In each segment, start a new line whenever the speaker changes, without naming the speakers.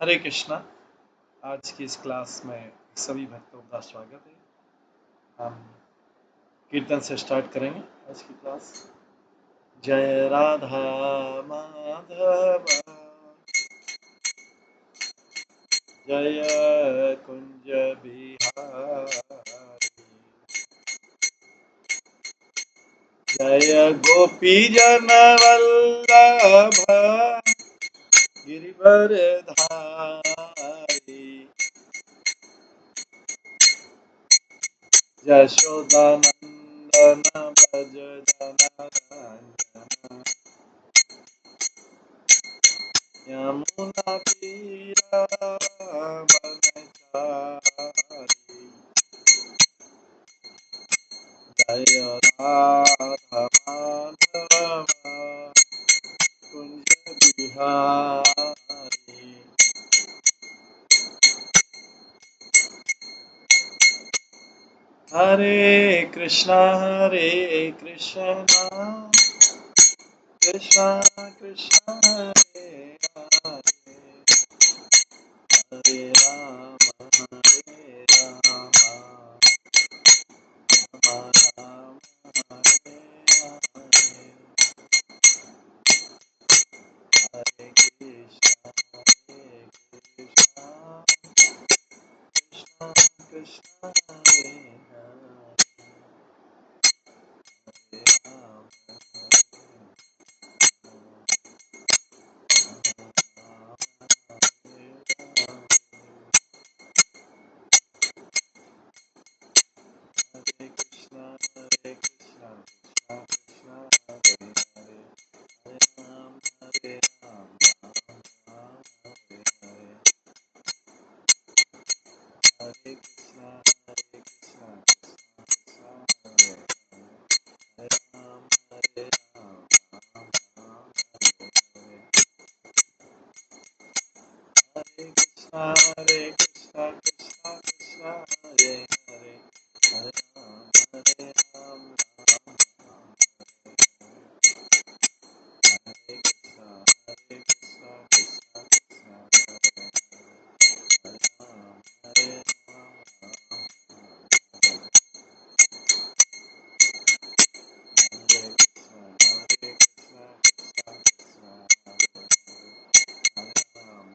हरे कृष्णा। आज की इस क्लास में सभी भक्तों का स्वागत है। हम कीर्तन से स्टार्ट करेंगे आज की क्लास। जय राधा माधव जय कुंज बिहारी जय गोपी जन वल्लभ गिरिवर धारी यशोदानंदन भज जनरंजन यमुना तीरा बनचारी जय राधा माधव कुंज बिहारी। हरे कृष्णा कृष्णा कृष्णा हरे हरे हरे राम राम राम हरे हरे हरे कृष्णा कृष्णा कृष्णा हरे हरे राम हरे कृष्णा कृष्णा कृष्णा हरे हरे हरे राम राम राम हरे हरे हरे कृष्णा कृष्णा कृष्णा हरे हरे राम राम राम हरे हरे हरे कृष्णा कृष्णा कृष्णा हरे हरे हरे राम राम राम हरे कृष्णा कृष्णा कृष्णा हरे हरे हरे राम हरे कृष्णा कृष्णा कृष्णा हरे हरे राम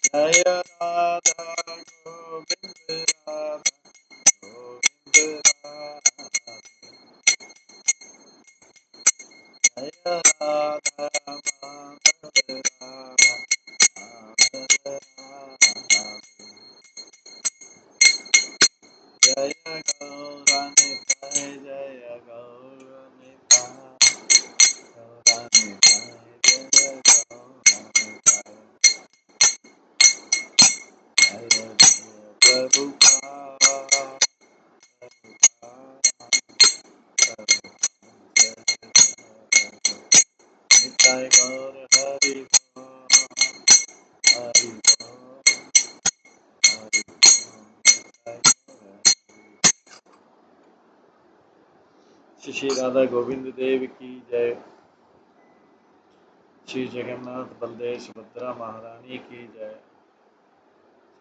जय राधा गोविंद राधा गोविंद राधा जय राधा माधव राधा माधव राधा जय गौरानिताय जय गौरानिताय गौरानिताय जय गौरानिताय जय जय प्रभुपाद निताय गौर हरि हरि हरि निताय गौर श्री श्री राधा गोविंद देव की जय। श्री जगन्नाथ बलदेव सुभद्रा महारानी की जय।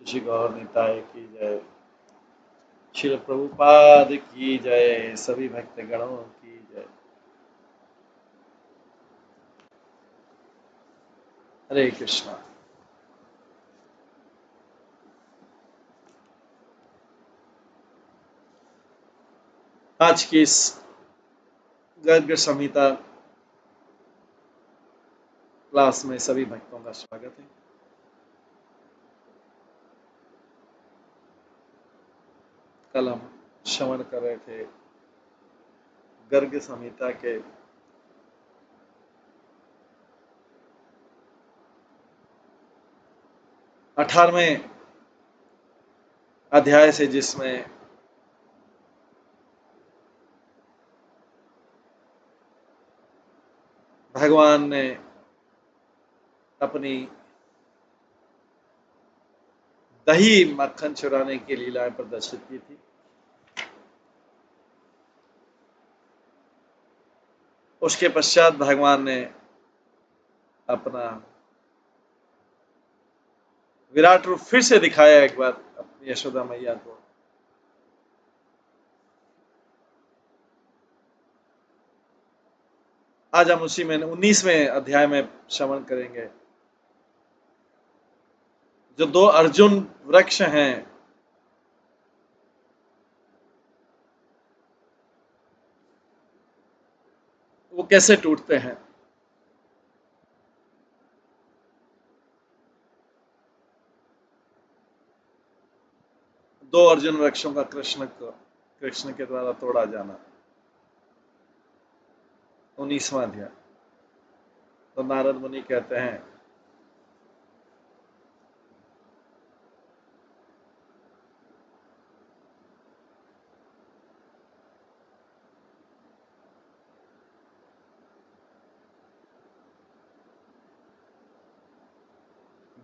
श्री गौर निताय की जय। श्री प्रभुपाद की जय। सभी भक्त गणों की जय। हरे कृष्णा। आज की इस गर्ग संहिता क्लास में सभी भक्तों का स्वागत है। कल हम श्रवण कर रहे थे गर्ग संहिता के 18वें अध्याय से, जिसमें भगवान ने अपनी दही मक्खन चुराने की लीलाएं प्रदर्शित की थी। उसके पश्चात भगवान ने अपना विराट रूप फिर से दिखाया एक बार अपनी यशोदा मैया को। आज हम उसी में 19वें अध्याय में श्रवण करेंगे। जो दो अर्जुन वृक्ष हैं, वो कैसे टूटते हैं। दो अर्जुन वृक्षों का कृष्ण के द्वारा तोड़ा जाना। 19वां अध्याय। तो नारद मुनि कहते हैं,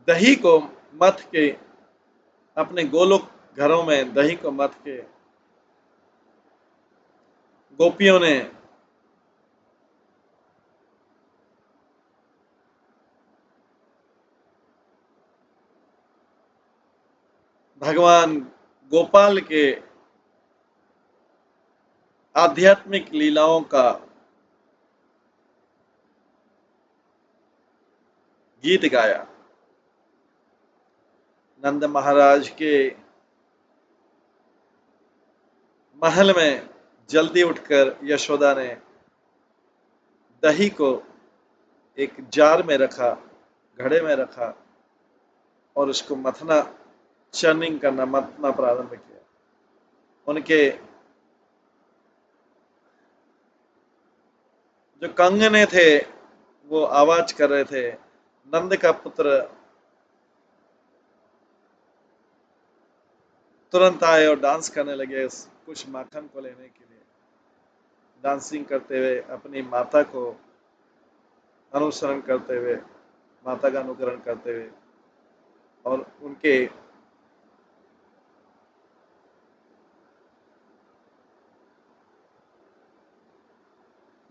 दही को मथ के, अपने गोलोक घरों में दही को मथ के गोपियों ने भगवान गोपाल के आध्यात्मिक लीलाओं का गीत गाया। नंद महाराज के महल में जल्दी उठकर यशोदा ने दही को एक जार में रखा, घड़े में रखा और उसको मथना, चर्निंग करना, मथना प्रारंभ किया। उनके जो कंगने थे वो आवाज कर रहे थे। नंद का पुत्र तुरंत आए और डांस करने लगे कुछ माखन को लेने के लिए। डांसिंग करते हुए अपनी माता को अनुसरण करते हुए, माता का अनुकरण करते हुए, और उनके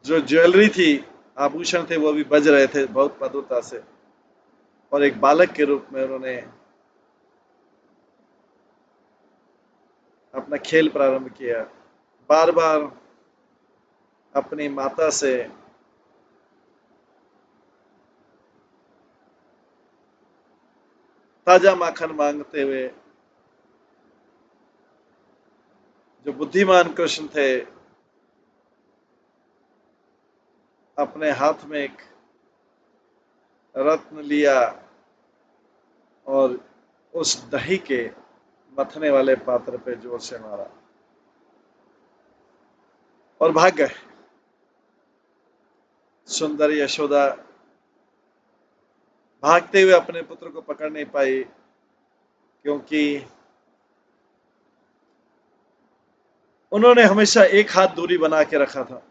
जो ज्वेलरी थी, आभूषण थे, वो भी बज रहे थे बहुत मधुरता से। और एक बालक के रूप में उन्होंने अपना खेल प्रारंभ किया। बार बार अपनी माता से ताजा माखन मांगते हुए, जो बुद्धिमान कृष्ण थे, अपने हाथ में एक रत्न लिया और उस दही के मथने वाले पात्र पे जोर से मारा और भाग गए। सुंदर यशोदा भागते हुए अपने पुत्र को पकड़ नहीं पाई, क्योंकि उन्होंने हमेशा एक हाथ दूरी बना के रखा था।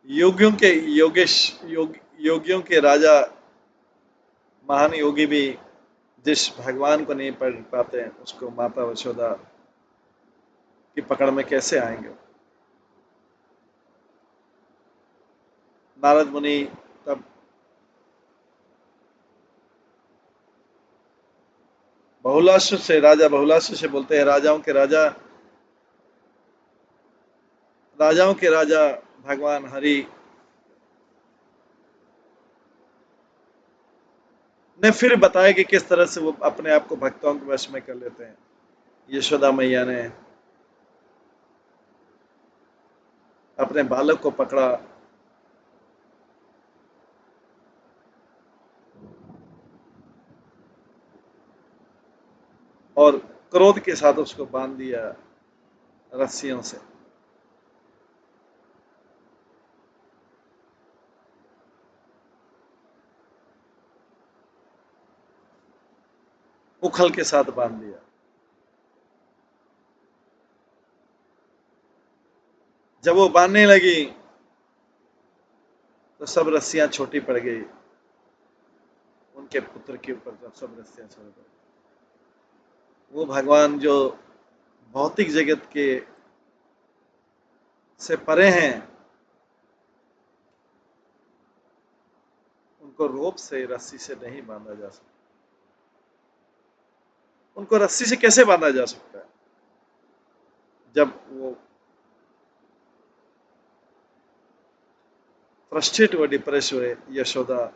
योगियों के योगियों के राजा, महान योगी भी जिस भगवान को नहीं पढ़ पाते हैं, उसको माता यशोदा की पकड़ में कैसे आएंगे। नारद मुनि तब राजा बहुलास्व से बोलते हैं, राजाओं के राजा भगवान हरि ने फिर बताया कि किस तरह से वो अपने आप को भक्तों के वश में कर लेते हैं। यशोदा मैया ने अपने बालक को पकड़ा और क्रोध के साथ उसको बांध दिया रस्सियों से। उखल के साथ बांध दिया। जब वो बांधने लगी तो सब रस्सियां छोटी पड़ गई उनके पुत्र के ऊपर जब सब रस्सियां छोड़ गए, वो भगवान जो भौतिक जगत के से परे हैं, उनको रोप से रस्सी से नहीं बांधा जा सकता। उनको रस्सी से कैसे बांधा जा सकता है जब वो फ्रस्ट्रेट हुए, डिप्रेस हुए। यशोदा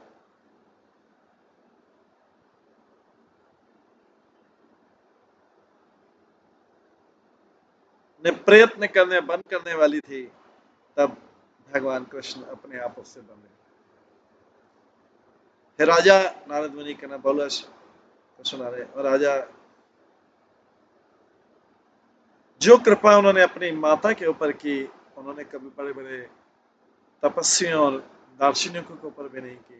ने प्रयत्न करने बंद करने वाली थी, तब भगवान कृष्ण अपने आप उससे बंधे। हे राजा, नारद मुनि कहना बोलो को सुना रहे, और राजा जो कृपा उन्होंने अपनी माता के ऊपर की, उन्होंने कभी बड़े बड़े तपस्वियों और दार्शनिकों के ऊपर भी नहीं की।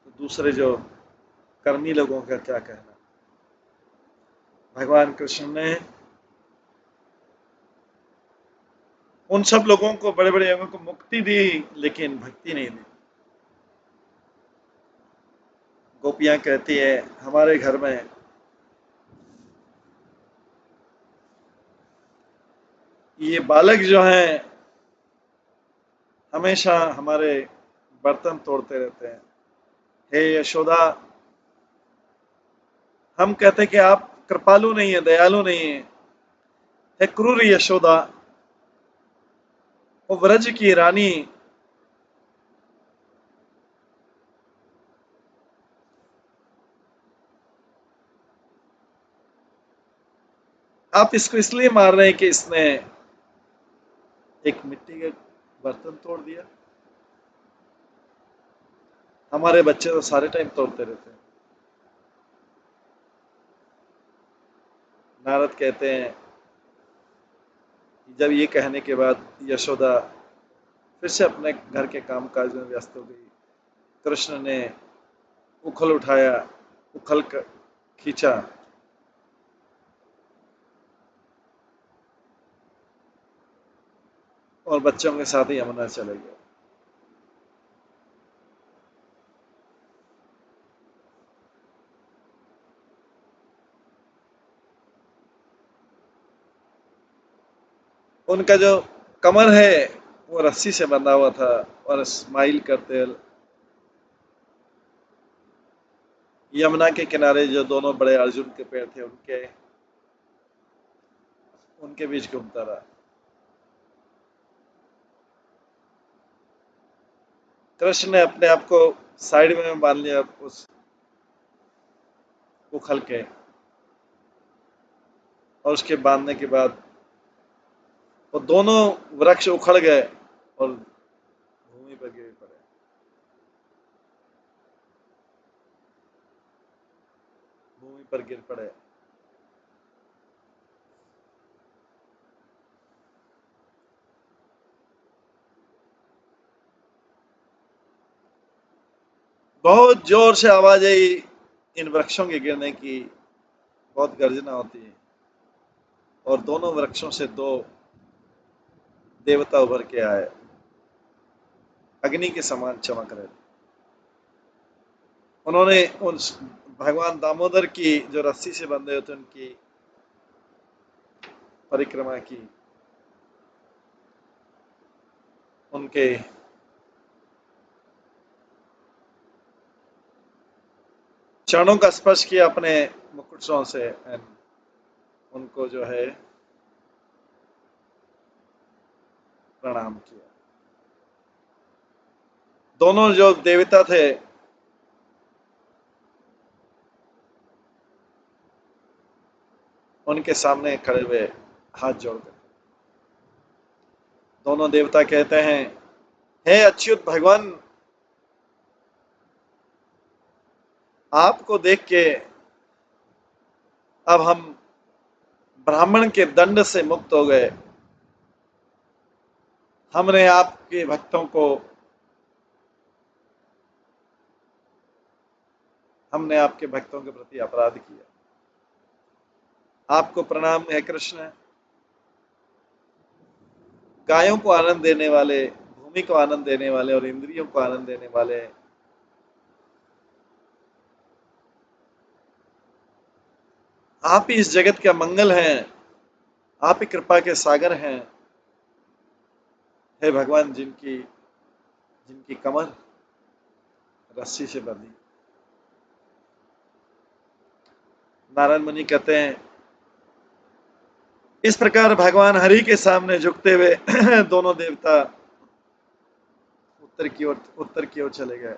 तो दूसरे जो कर्मी लोगों का क्या कहना। भगवान कृष्ण ने उन सब लोगों को, बड़े बड़े लोगों को मुक्ति दी, लेकिन भक्ति नहीं दी। गोपियां कहती है हमारे घर में ये बालक जो हैं हमेशा हमारे बर्तन तोड़ते रहते हैं। हे यशोदा, हम कहते हैं कि आप कृपालु नहीं है, दयालु नहीं है। हे क्रूर यशोदा, वो व्रज की रानी, आप इसको इसलिए मार रहे हैं कि इसने एक मिट्टी का बर्तन तोड़ दिया। हमारे बच्चे तो सारे टाइम तोड़ते रहते हैं। नारद कहते हैं, जब ये कहने के बाद यशोदा फिर से अपने घर के कामकाज में व्यस्त हो गई। कृष्ण ने उखल उठाया, उखल खींचा, और बच्चों के साथ ही यमुना चले गए। उनका जो कमर है वो रस्सी से बंधा हुआ था, और स्माइल करते यमुना के किनारे जो दोनों बड़े अर्जुन के पेड़ थे, उनके उनके बीच घूमता रहा। कृष्ण ने अपने आप को साइड में बांध लिया उस उखल के, और उसके बांधने के बाद वो दोनों वृक्ष उखड़ गए और भूमि पर गिर पड़े। भूमि पर गिर पड़े। बहुत जोर से आवाज आई इन वृक्षों के गिरने की, बहुत गर्जना होती है, और दोनों वृक्षों से दो देवता उभर के आए, अग्नि के समान चमक रहे थे। उन्होंने उन भगवान दामोदर की जो रस्सी से बंधे होते उनकी परिक्रमा की, उनके चरणों का स्पर्श किया अपने मुकुटों से, उनको जो है प्रणाम किया। दोनों जो देवता थे उनके सामने खड़े हुए हाथ जोड़कर दोनों देवता कहते हैं, हे अच्युत भगवान, आपको देख के अब हम ब्राह्मण के दंड से मुक्त हो गए। हमने आपके भक्तों को हमने आपके भक्तों के प्रति अपराध किया। आपको प्रणाम है कृष्ण। गायों को आनंद देने वाले, भूमि को आनंद देने वाले और इंद्रियों को आनंद देने वाले, आप ही इस जगत का मंगल हैं, आप ही कृपा के सागर हैं। हे भगवान, जिनकी जिनकी कमर रस्सी से बंधी। नारायण मुनि कहते हैं, इस प्रकार भगवान हरि के सामने झुकते हुए दोनों देवता उत्तर की ओर चले गए।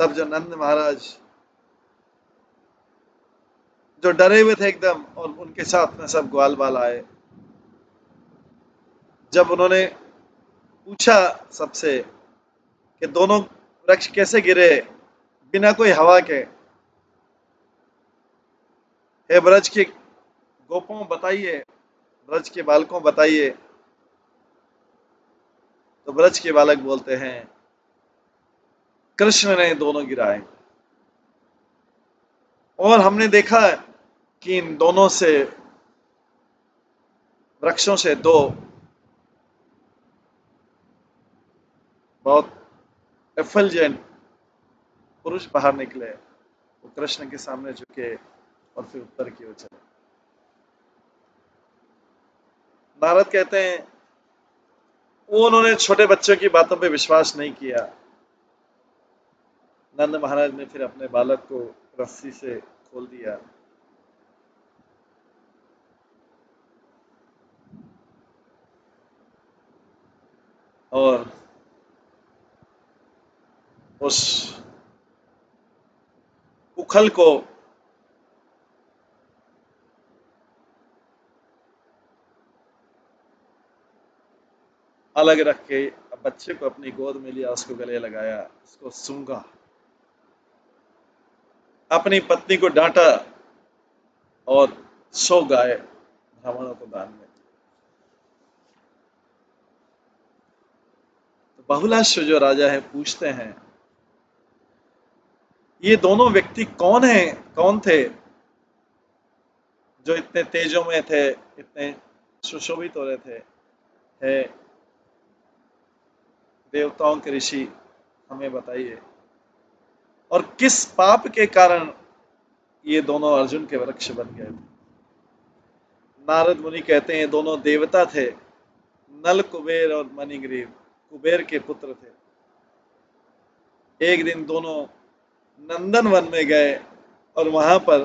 तब जो नंद महाराज, जो डरे हुए थे एकदम, और उनके साथ में सब ग्वाल बाल आए, जब उन्होंने पूछा सबसे कि दोनों वृक्ष कैसे गिरे बिना कोई हवा के, हे ब्रज के गोपों बताइए, ब्रज के बालकों बताइए। तो ब्रज के बालक बोलते हैं, कृष्ण ने दोनों गिराए, और हमने देखा कि इन दोनों से, वृक्षों से दो बहुत एफल्जेंट पुरुष बाहर निकले। वो कृष्ण के सामने झुके और फिर उत्तर की ओर चले। नारद कहते हैं, वो उन्होंने छोटे बच्चों की बातों पे विश्वास नहीं किया। नंद महाराज ने फिर अपने बालक को रस्सी से खोल दिया, और उस उखल को अलग रख के बच्चे को अपनी गोद में लिया, उसको गले लगाया, उसको सूंघा, अपनी पत्नी को डांटा और 100 गाय ब्राह्मणों को दान में। तो बहुलाश्व जो राजा है पूछते हैं, ये दोनों व्यक्ति कौन है, कौन थे जो इतने तेजों में थे, इतने सुशोभित हो रहे थे? है देवताओं के ऋषि, हमें बताइए, और किस पाप के कारण ये दोनों अर्जुन के वृक्ष बन गए थे? नारद मुनि कहते हैं, दोनों देवता थे, नल कुबेर और मणिग्रीव, कुबेर के पुत्र थे। एक दिन दोनों नंदन वन में गए और वहां पर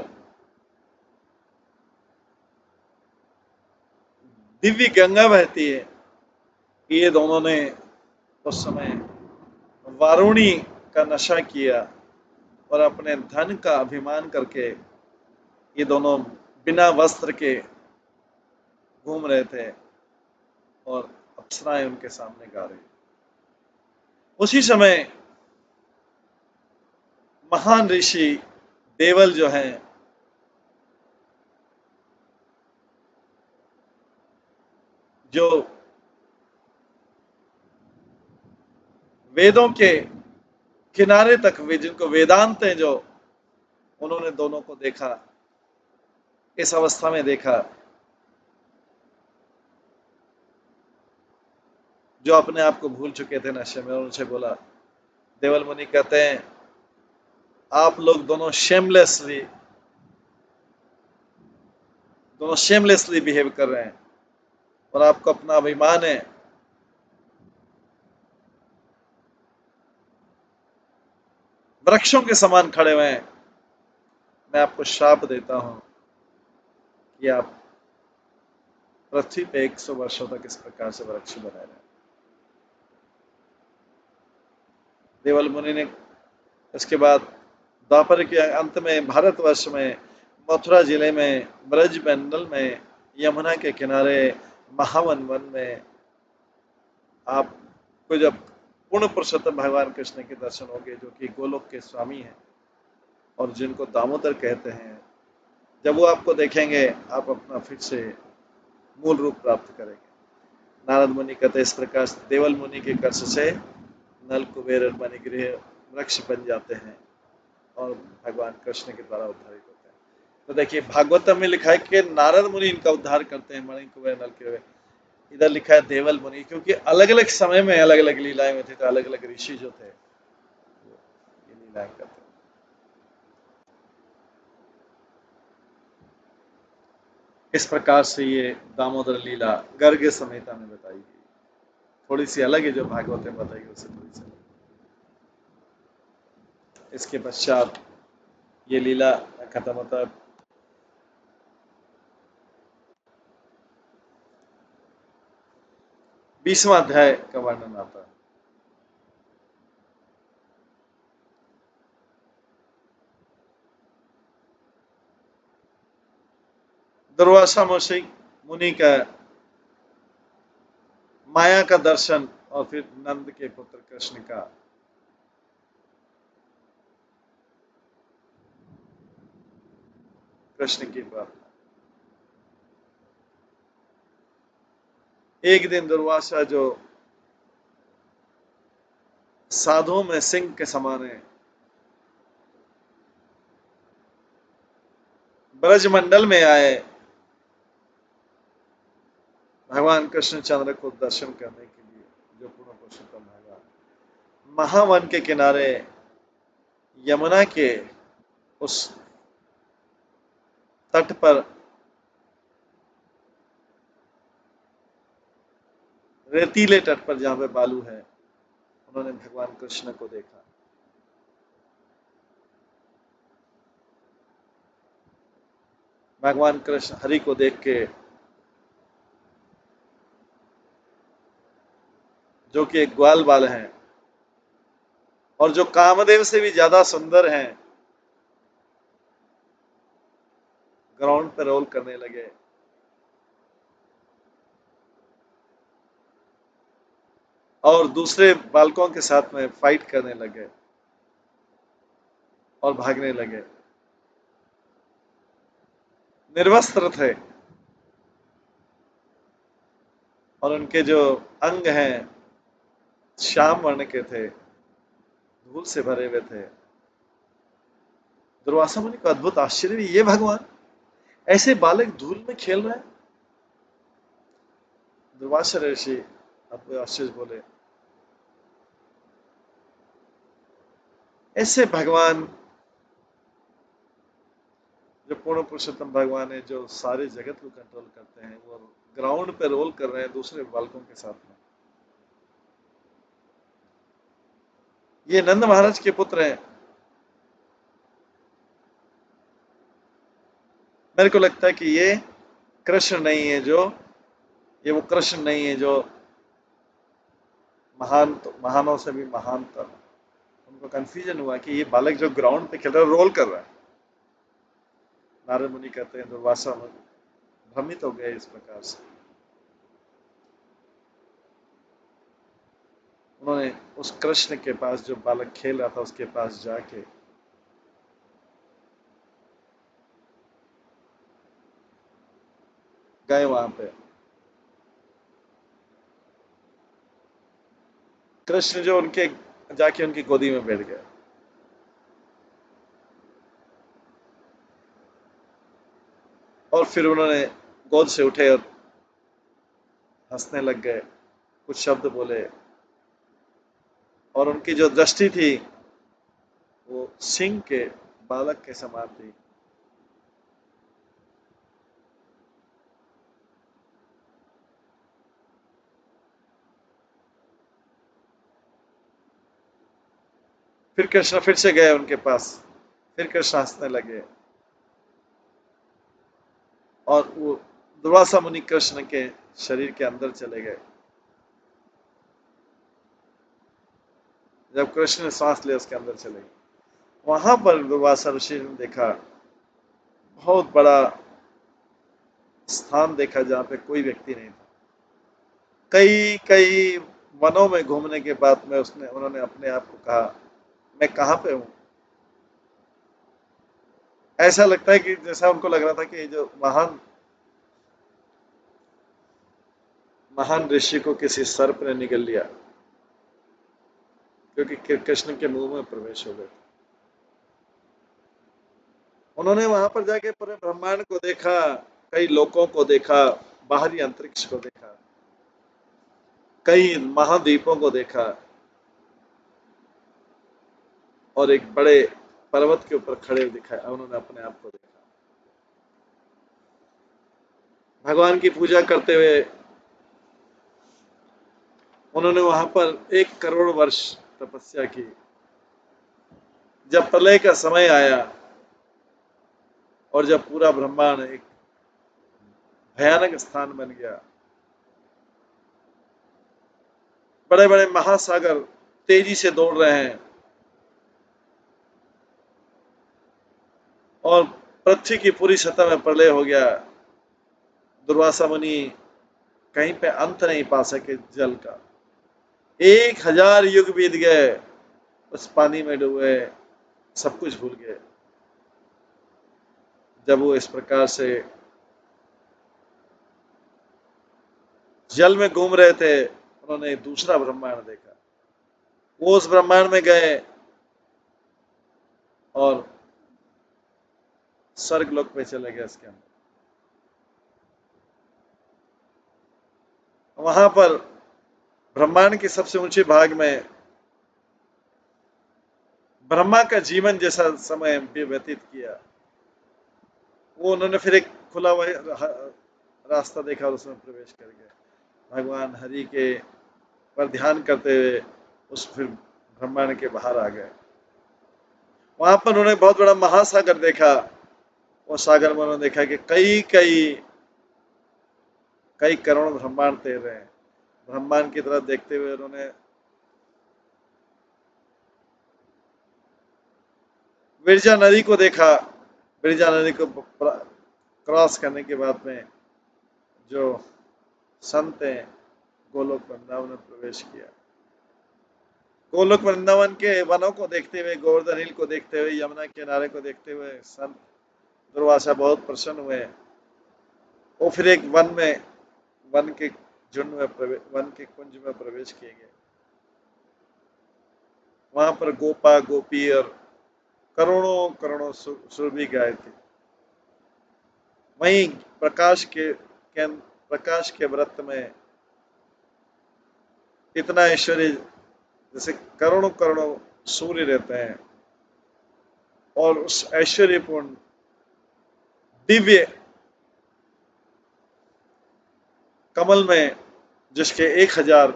दिव्य गंगा बहती है। ये दोनों ने उस समय वारुणी का नशा किया और अपने धन का अभिमान करके ये दोनों बिना वस्त्र के घूम रहे थे, और अप्सराएं उनके सामने गा रही। उसी समय महान ऋषि देवल जो हैं, जो वेदों के किनारे तक, वे जिनको वेदांत है, जो उन्होंने दोनों को देखा, इस अवस्था में देखा, जो अपने आप को भूल चुके थे नशे में, और उनसे बोला, देवल मुनि कहते हैं, आप लोग दोनों शेमलेसली बिहेव कर रहे हैं, और आपको अपना अभिमान है। वृक्षों के समान खड़े हुए हैं। मैं आपको श्राप देता हूं कि आप पृथ्वी पे 100 वर्षों तक इस प्रकार से वृक्ष बनाए रहे। देवल मुनि ने इसके बाद द्वापर के अंत में भारतवर्ष में, मथुरा जिले में, ब्रज मंडल में, यमुना के किनारे महावन वन में आपको जब पूर्ण पुरुषोत्तम भगवान कृष्ण के दर्शन होंगे, जो कि गोलोक के स्वामी हैं और जिनको दामोदर कहते हैं, जब वो आपको देखेंगे, आप अपना फिर से मूल रूप प्राप्त करेंगे। नारद मुनि कहते, इस प्रकार से देवल मुनि के कर्ष से नल कुबेर और मणिग्रीव वृक्ष बन जाते हैं और भगवान कृष्ण के द्वारा उद्धारित होते हैं। तो देखिए, भागवतम में लिखा है कि नारद मुनि इनका उद्धार करते हैं, मणि कुबेर नल कुबेर। इधर लिखा है देवल मुनि, क्योंकि अलग अलग समय में अलग अलग लीलाएं में थे, तो अलग अलग ऋषि जो थे ये लीलाएं करते थे। इस प्रकार से ये दामोदर लीला गर्ग संहिता में बताई गई, थोड़ी सी अलग है जो भागवत में बताई गई उससे थोड़ी सी अलग। इसके पश्चात ये लीला खत्म होता है। 20वां अध्याय का वर्णन आता है। दुर्वासा मुनि का माया का दर्शन और फिर नंद के पुत्र कृष्ण का कृष्ण की प्रार्थना। एक दिन दुर्वासा जो साधुओं में सिंह के समान है, ब्रजमंडल में आए भगवान कृष्णचंद्र को दर्शन करने के लिए, जो पूर्ण पुरुषोत्तम भगवान महावन के किनारे यमुना के उस तट पर रेतीले तट पर जहां पे बालू है, उन्होंने भगवान कृष्ण को देखा। भगवान कृष्ण हरि को देख के, जो कि एक ग्वाल बाल हैं और जो कामदेव से भी ज्यादा सुंदर हैं, ग्राउंड पर रोल करने लगे और दूसरे बालकों के साथ में फाइट करने लगे और भागने लगे। निर्वस्त्र थे और उनके जो अंग हैं श्याम वर्ण के थे, धूल से भरे हुए थे। दुर्वासा मुनि को अद्भुत आश्चर्य भी, ये भगवान ऐसे बालक धूल में खेल रहे हैं। दुर्वासा ऋषि अद्भुत आश्चर्य बोले, ऐसे भगवान जो पूर्ण पुरुषोत्तम भगवान है, जो सारे जगत को कंट्रोल करते हैं, वो ग्राउंड पे रोल कर रहे हैं दूसरे बालकों के साथ में। ये नंद महाराज के पुत्र हैं। मेरे को लगता है कि ये कृष्ण नहीं है, जो ये वो कृष्ण नहीं है जो महानों से भी महान था। उनको कंफ्यूजन हुआ कि ये बालक जो ग्राउंड पे खेल रहा है, रोल कर रहा है। नारद मुनि कहते हैं दुर्वासा मुनि भ्रमित हो गए इस प्रकार से। उन्होंने उस कृष्ण के पास, जो बालक खेल रहा था, उसके पास जाके गए वहां पे। कृष्ण जो उनके जाके उनकी गोदी में बैठ गए और फिर उन्होंने गोद से उठे और हंसने लग गए, कुछ शब्द बोले और उनकी जो दृष्टि थी वो सिंह के बालक के समान थी। फिर कृष्ण फिर से गए उनके पास, फिर कृष्ण हंसने लगे और वो दुर्वासा मुनि कृष्ण के शरीर के अंदर चले गए। जब कृष्ण ने सांस लिया, उसके अंदर चले गए। वहां पर दुर्वासा ऋषि ने देखा, बहुत बड़ा स्थान देखा जहां पे कोई व्यक्ति नहीं था। कई कई वनों में घूमने के बाद में उन्होंने अपने आप को कहा, मैं कहाँ पे हूँ। ऐसा लगता है कि जैसा उनको लग रहा था कि जो महान महान ऋषि को किसी सर्प ने निगल लिया, क्योंकि कृष्ण के मुंह में प्रवेश हो गए। उन्होंने वहां पर जाके पूरे ब्रह्मांड को देखा, कई लोकों को देखा, बाहरी अंतरिक्ष को देखा। कई महाद्वीपों को देखा और एक बड़े पर्वत के ऊपर खड़े दिखाया, उन्होंने अपने आप को देखा। भगवान की पूजा करते हुए उन्होंने वहां पर 1 करोड़ वर्ष तपस्या की। जब प्रलय का समय आया और जब पूरा ब्रह्मांड एक भयानक स्थान बन गया, बड़े बड़े महासागर तेजी से दौड़ रहे हैं और पृथ्वी की पूरी सतह में प्रलय हो गया। दुर्वासा मुनि कहीं पे अंत नहीं पा सके जल का। 1000 युग बीत गए, उस पानी में डूबे, सब कुछ भूल गए। जब वो इस प्रकार से जल में घूम रहे थे, उन्होंने दूसरा ब्रह्मांड देखा। वो उस ब्रह्मांड में गए और स्वर्ग लोक पे चले गए। इसके अंदर वहां पर ब्रह्मांड के सबसे ऊंचे भाग में ब्रह्मा का जीवन जैसा समय भी व्यतीत किया। वो उन्होंने फिर एक खुला हुआ रास्ता देखा और उसमें प्रवेश कर गए। भगवान हरि के पर ध्यान करते हुए उस फिर ब्रह्मांड के बाहर आ गए। वहां पर उन्होंने बहुत बड़ा महासागर देखा। वो सागर में उन्होंने देखा कि कई कई कई करोड़ ब्रह्मांड तैर रहे हैं। ब्रह्मांड की तरफ देखते हुए उन्होंने विरजा नदी को देखा। विरजा नदी को क्रॉस करने के बाद में जो संत हैं, गोलोक वृंदावन में प्रवेश किया। गोलोक वृंदावन के वनों को देखते हुए, गोवर्धन हिल को देखते हुए, यमुना किनारे को देखते हुए संत दुर्वासा बहुत प्रसन्न हुए। वो फिर एक वन के झुंड में वन के कुंज में प्रवेश किए गए। वहां पर गोपा गोपी और करोड़ों करोड़ों सुरभि गाय थी। वहीं प्रकाश के व्रत में इतना ऐश्वर्य, जैसे करोड़ों करोड़ों सूर्य रहते हैं और उस ऐश्वर्यपूर्ण दिव्य कमल में जिसके 1000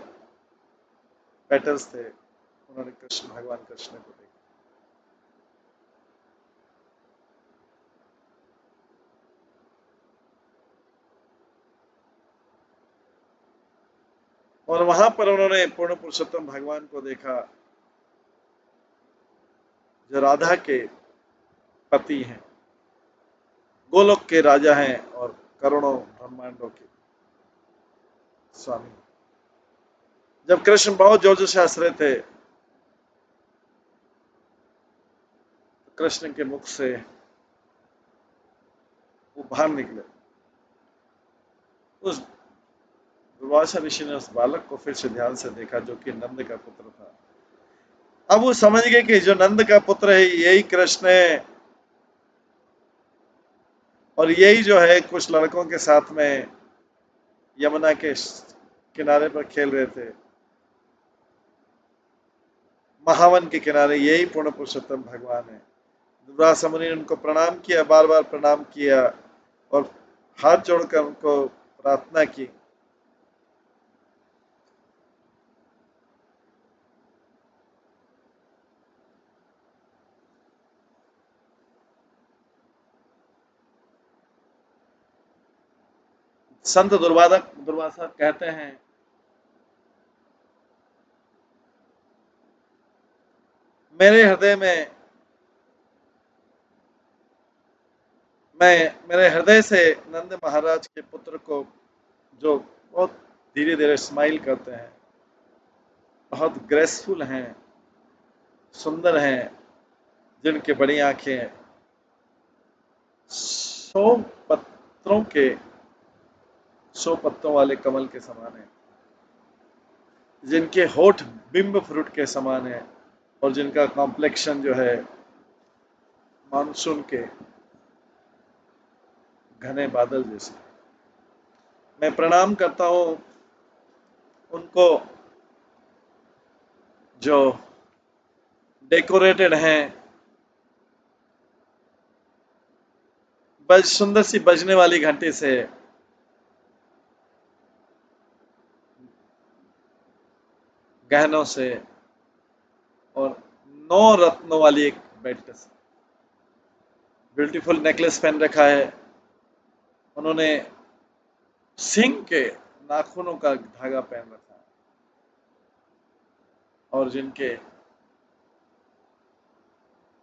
पेटल्स थे, उन्होंने भगवान कृष्ण को देखा। और वहां पर उन्होंने पूर्ण पुरुषोत्तम भगवान को देखा, जो राधा के पति हैं, गोलोक के राजा हैं और करोड़ों ब्रह्मांडों के स्वामी। जब कृष्ण बहुत जोर जोर से हंस रहे थे, तो कृष्ण के मुख से वो बाहर निकले। उस दुर्वासा ऋषि ने उस बालक को फिर से ध्यान से देखा, जो कि नंद का पुत्र था। अब वो समझ गए कि जो नंद का पुत्र है यही कृष्ण है, और यही जो है कुछ लड़कों के साथ में यमुना के किनारे पर खेल रहे थे, महावन के किनारे, यही पूर्ण पुरुषोत्तम भगवान है। दुर्वासा मुनि ने उनको प्रणाम किया, बार बार प्रणाम किया और हाथ जोड़कर उनको प्रार्थना की। संत दुर्वासा कहते हैं, मेरे हृदय में मेरे हृदय से नंद महाराज के पुत्र को, जो बहुत धीरे धीरे स्माइल करते हैं, बहुत ग्रेसफुल हैं, सुंदर हैं, जिनके बड़ी आंखें 100 पत्रों के 100 पत्तों वाले कमल के समान है, जिनके होठ बिंब फ्रूट के समान है और जिनका कॉम्प्लेक्शन जो है मानसून के घने बादल जैसे। मैं प्रणाम करता हूँ उनको जो डेकोरेटेड हैं, सुंदर सी बजने वाली घंटी से, गहनों से और 9 रत्नों वाली एक बेल्ट से ब्यूटीफुल नेकलेस पहन रखा है। उन्होंने सिंह के नाखूनों का धागा पहन रखा है और जिनके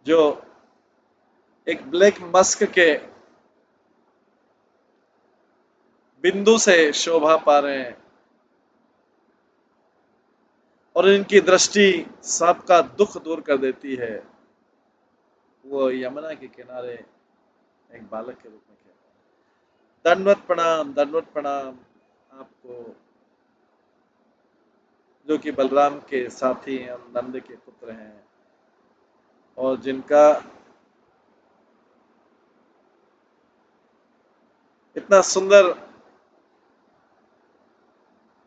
जो एक ब्लैक मस्क के बिंदु से शोभा पा रहे हैं और इनकी दृष्टि सबका दुख दूर कर देती है। वो यमुना के किनारे एक बालक के रूप में कहता है, दंडवत प्रणाम आपको, जो कि बलराम के साथी हैं, नंद के पुत्र हैं और जिनका इतना सुंदर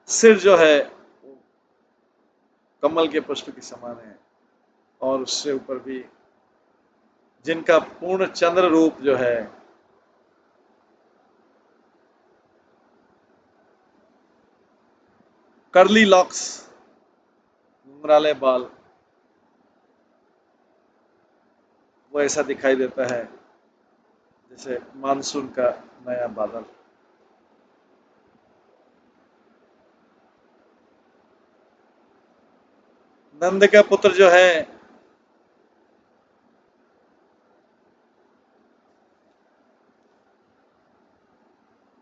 सिर जो है वो कमल के पुष्प के समान है और उससे ऊपर भी जिनका पूर्ण चंद्र रूप जो है कर्ली लॉक्स, घुंघराले बाल, वो ऐसा दिखाई देता है जैसे मानसून का नया बादल। नंद का पुत्र जो है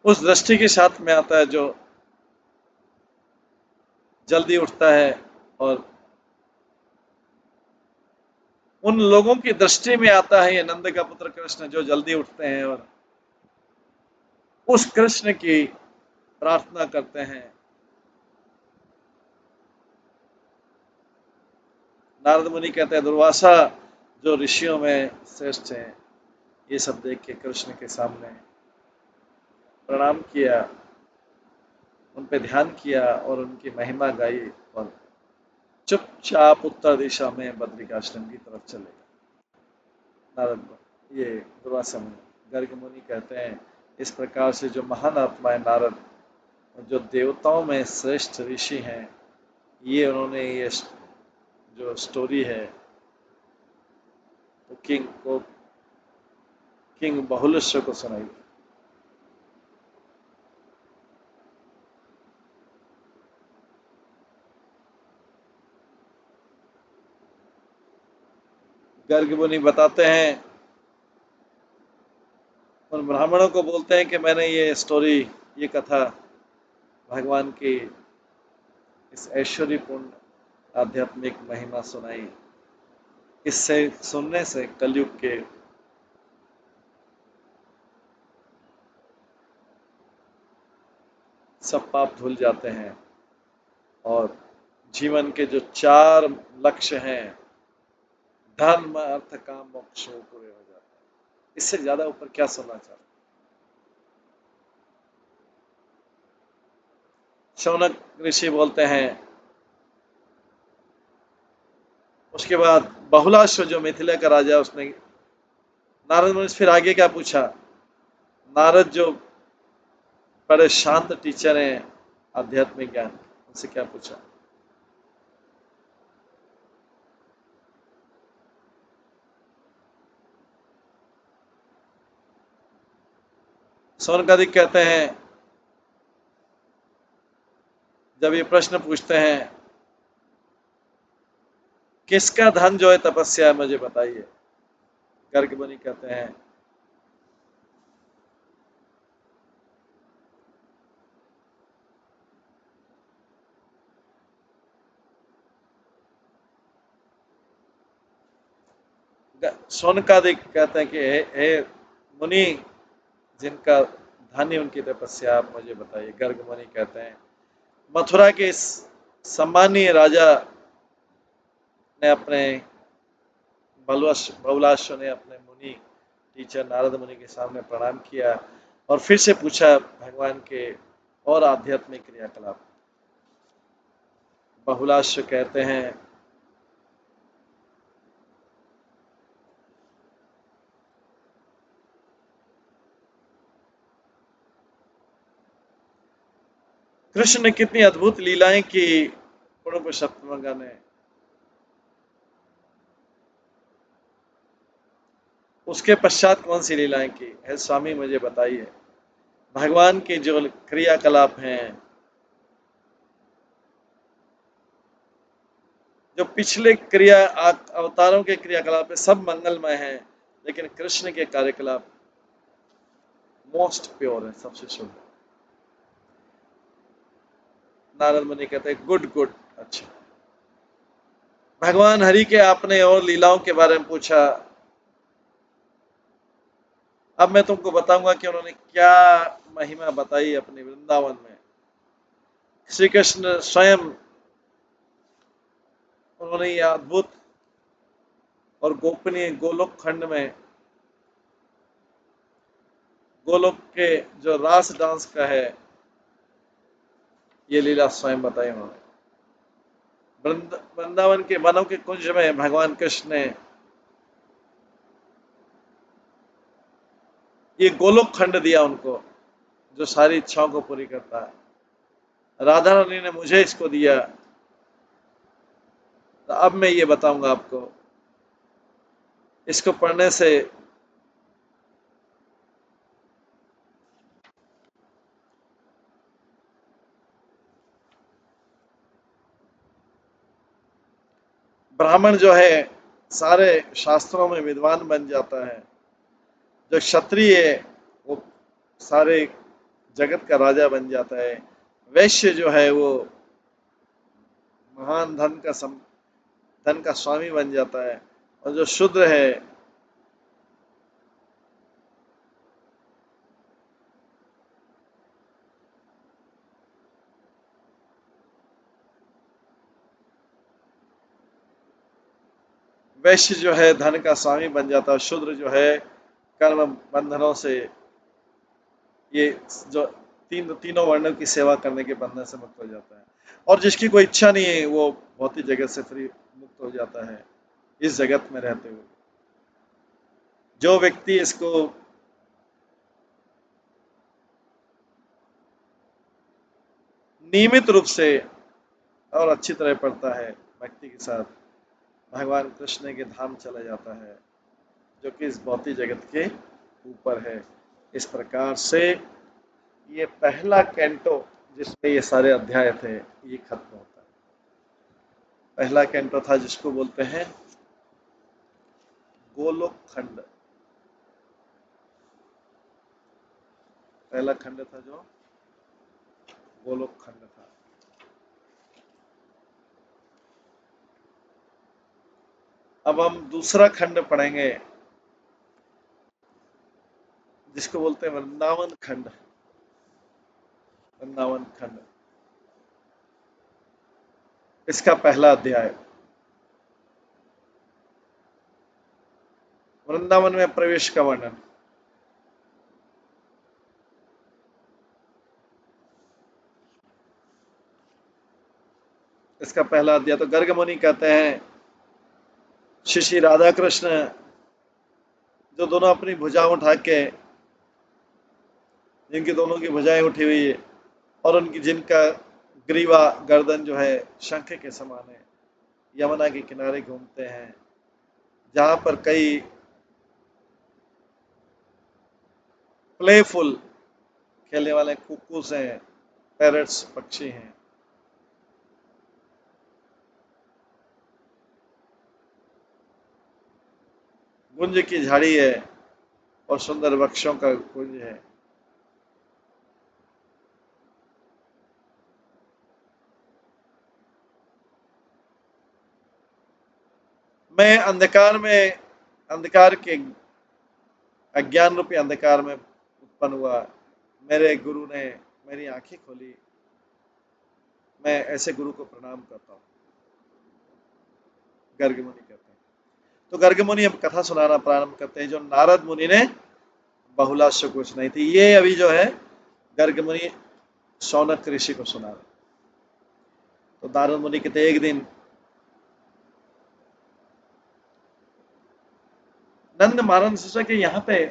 उस दृष्टि के साथ में आता है जो जल्दी उठता है और उन लोगों की दृष्टि में आता है, ये नंद का पुत्र कृष्ण जो जल्दी उठते हैं और उस कृष्ण की प्रार्थना करते हैं। नारद मुनि कहते हैं, दुर्वासा जो ऋषियों में श्रेष्ठ हैं, ये सब देख के कृष्ण के सामने प्रणाम किया, उन पे ध्यान किया और उनकी महिमा गाई और चुपचाप उत्तर दिशा में बद्रिकाश्रम की तरफ चले गए। नारद ये दुर्वासा मुनि, गर्ग मुनि कहते हैं, इस प्रकार से जो महान आत्मा है नारद, जो देवताओं में श्रेष्ठ ऋषि हैं, ये उन्होंने ये जो स्टोरी है तो किंग बहुलश्व को सुनाई। गर्ग मुनि बताते हैं, उन ब्राह्मणों को बोलते हैं कि मैंने ये स्टोरी, ये कथा भगवान की इस ऐश्वर्यपूर्ण आध्यात्मिक महिमा सुनाई। इससे सुनने से कलयुग के सब पाप धुल जाते हैं और जीवन के जो 4 लक्ष्य हैं, धर्म अर्थ काम मोक्ष, वो पूरे हो जाते हैं। इससे ज्यादा ऊपर क्या सुनना चाहते? शौनक ऋषि बोलते हैं, उसके बाद बहुलाश्व जो मिथिला का राजा, उसने नारद मुनि से फिर आगे क्या पूछा। नारद जो बड़े शांत टीचर हैं आध्यात्मिक ज्ञान, उनसे क्या पूछा। शौनकादिक कहते हैं, जब ये प्रश्न पूछते हैं किसका धन जो है तपस्या है, मुझे बताइए। गर्ग मुनि कहते हैं, शौनकादिक कहते हैं कि हे मुनि, जिनका धन है उनकी तपस्या आप मुझे बताइए। गर्ग मुनि कहते हैं, मथुरा के इस सम्मानीय राजा ने अपने बहुलाश्व ने अपने मुनि टीचर नारद मुनि के सामने प्रणाम किया और फिर से पूछा भगवान के और आध्यात्मिक क्रियाकलाप। बहुलाश्व कहते हैं। कृष्ण ने कितनी अद्भुत लीलाएं की पूर्ण पुरुषोत्तम ने। उसके पश्चात कौन सी लीलाएं की है स्वामी, मुझे बताइए। भगवान के जो क्रियाकलाप हैं, जो पिछले अवतारों के क्रियाकलाप है, सब मंगलमय हैं, लेकिन कृष्ण के कार्यकलाप मोस्ट प्योर है, सबसे शुद्ध। नारद मुनि कहते हैं गुड गुड। अच्छा, भगवान हरि के आपने और लीलाओं के बारे में पूछा। अब मैं तुमको बताऊंगा कि उन्होंने क्या महिमा बताई अपने वृंदावन में। श्री कृष्ण स्वयं, उन्होंने ये अद्भुत और गोपनीय गोलोक खंड में, गोलोक के जो रास डांस का है, ये लीला स्वयं बताई उन्होंने। वृंदावन के वनों के कुंज में भगवान कृष्ण ने ये गोलोक खंड दिया उनको, जो सारी इच्छाओं को पूरी करता है। राधा रानी ने मुझे इसको दिया, तो अब मैं ये बताऊंगा आपको। इसको पढ़ने से ब्राह्मण जो है सारे शास्त्रों में विद्वान बन जाता है। जो क्षत्रिय है वो सारे जगत का राजा बन जाता है। वैश्य जो है वो महान धन का स्वामी बन जाता है। और जो शूद्र है वैश्य जो है धन का स्वामी बन जाता है। शूद्र जो है कर्म बंधनों से, ये जो तीनों वर्णों की सेवा करने के बंधन से मुक्त हो जाता है। और जिसकी कोई इच्छा नहीं है वो भौतिक जगत से फ्री मुक्त हो जाता है इस जगत में रहते हुए। जो व्यक्ति इसको नियमित रूप से और अच्छी तरह पढ़ता है, भक्ति के साथ भगवान कृष्ण के धाम चला जाता है, जो कि इस भौतिक जगत के ऊपर है। इस प्रकार से ये पहला कैंटो, जिसमें ये सारे अध्याय थे, ये खत्म होता है। पहला कैंटो था जिसको बोलते हैं गोलोक खंड। पहला खंड था जो गोलोक खंड था। अब हम दूसरा खंड पढ़ेंगे जिसको बोलते हैं वृंदावन खंड। वृंदावन खंड, इसका पहला अध्याय, वृंदावन में प्रवेश का वर्णन। इसका पहला अध्याय तो गर्ग मुनि कहते हैं, श्री राधा कृष्ण जो दोनों अपनी भुजा उठा के, जिनकी दोनों की भुजाएं उठी हुई है और उनकी जिनका ग्रीवा गर्दन जो है शंख के समान है, यमुना के किनारे घूमते हैं, जहां पर कई प्लेफुल खेलने वाले कुक्कूस हैं, पैरट्स पक्षी हैं। गुंज की झाड़ी है और सुंदर वृक्षों का कुंज है। मैं अंधकार में, अंधकार के अज्ञान रूपी अंधकार में उत्पन्न हुआ। मेरे गुरु ने मेरी आंखें खोली। मैं ऐसे गुरु को प्रणाम करता हूँ, गर्ग मुनि कहते हैं। तो गर्ग मुनि अब कथा सुनाना प्रारंभ करते हैं, जो नारद मुनि ने बहुलाश्व को सुनाई थी। ये अभी जो है गर्ग मुनि शौनक ऋषि को सुना रहे। तो नारद मुनि कहते एक दिन नंद महाराज ने सोचा कि यहाँ पे